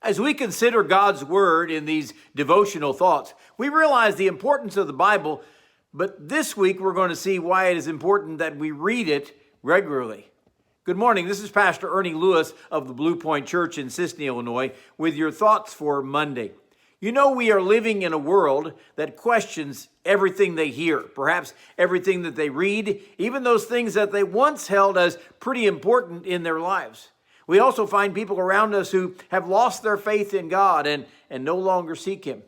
As we consider God's Word in these devotional thoughts, we realize the importance of the Bible, but this week we're going to see why it is important that we read it regularly. Good morning, this is Pastor Ernie Lewis of the Blue Point Church in Sisseton, Illinois, with your thoughts for Monday. You know, we are living in a world that questions everything they hear, perhaps everything that they read, even those things that they once held as pretty important in their lives. We also find people around us who have lost their faith in God and no longer seek Him.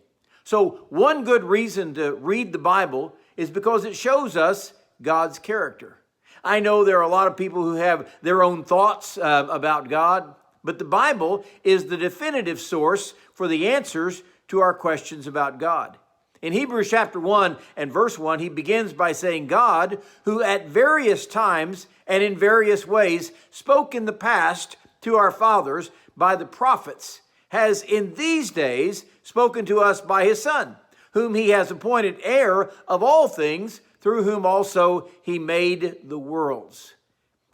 So one good reason to read the Bible is because it shows us God's character. I know there are a lot of people who have their own thoughts about God, but the Bible is the definitive source for the answers to our questions about God. In Hebrews chapter 1 and verse 1, he begins by saying, God, who at various times and in various ways spoke in the past to our fathers by the prophets, has in these days spoken to us by his Son, whom he has appointed heir of all things, through whom also he made the worlds.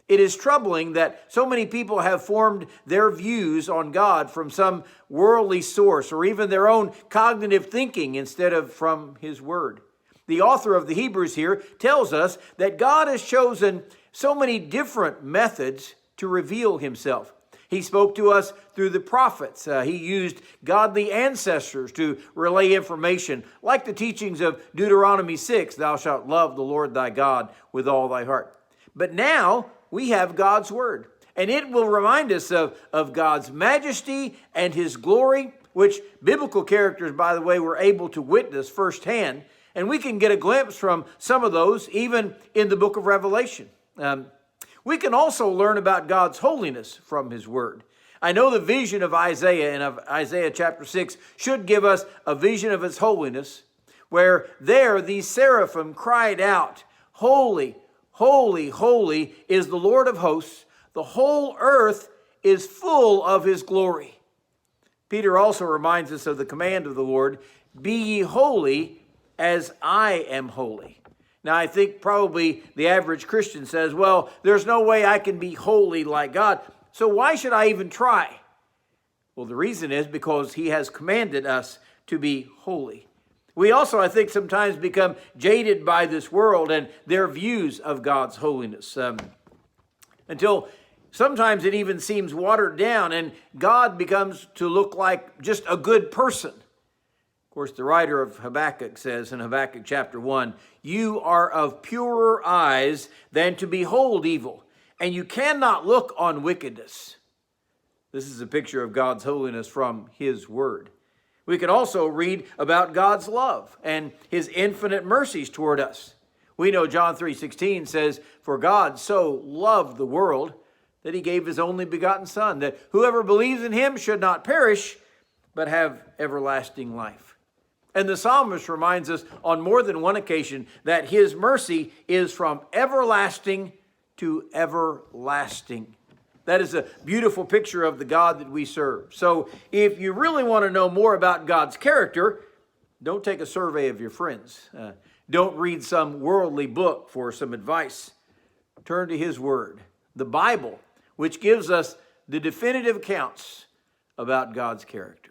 It is troubling that so many people have formed their views on God from some worldly source or even their own cognitive thinking instead of from his word. The author of the Hebrews here tells us that God has chosen so many different methods to reveal himself. He spoke to us through the prophets. He used godly ancestors to relay information, like the teachings of Deuteronomy 6, thou shalt love the Lord thy God with all thy heart. But now we have God's word, and it will remind us of God's majesty and his glory, which biblical characters, by the way, were able to witness firsthand. And we can get a glimpse from some of those even in the book of Revelation. We can also learn about God's holiness from his word. I know the vision of Isaiah and of Isaiah chapter 6 should give us a vision of his holiness, where there these seraphim cried out, holy, holy, holy is the Lord of hosts. The whole earth is full of his glory. Peter also reminds us of the command of the Lord, be ye holy as I am holy. Now, I think probably the average Christian says, well, there's no way I can be holy like God, so why should I even try? Well, the reason is because he has commanded us to be holy. We also, I think, sometimes become jaded by this world and their views of God's holiness, until sometimes it even seems watered down and God becomes to look like just a good person. Of course, the writer of Habakkuk says in Habakkuk chapter 1, you are of purer eyes than to behold evil, and you cannot look on wickedness. This is a picture of God's holiness from his word. We can also read about God's love and his infinite mercies toward us. We know John 3:16 says, for God so loved the world that he gave his only begotten Son, that whoever believes in him should not perish, but have everlasting life. And the psalmist reminds us on more than one occasion that his mercy is from everlasting to everlasting. That is a beautiful picture of the God that we serve. So if you really want to know more about God's character, don't take a survey of your friends. Don't read some worldly book for some advice. Turn to his word, the Bible, which gives us the definitive accounts about God's character.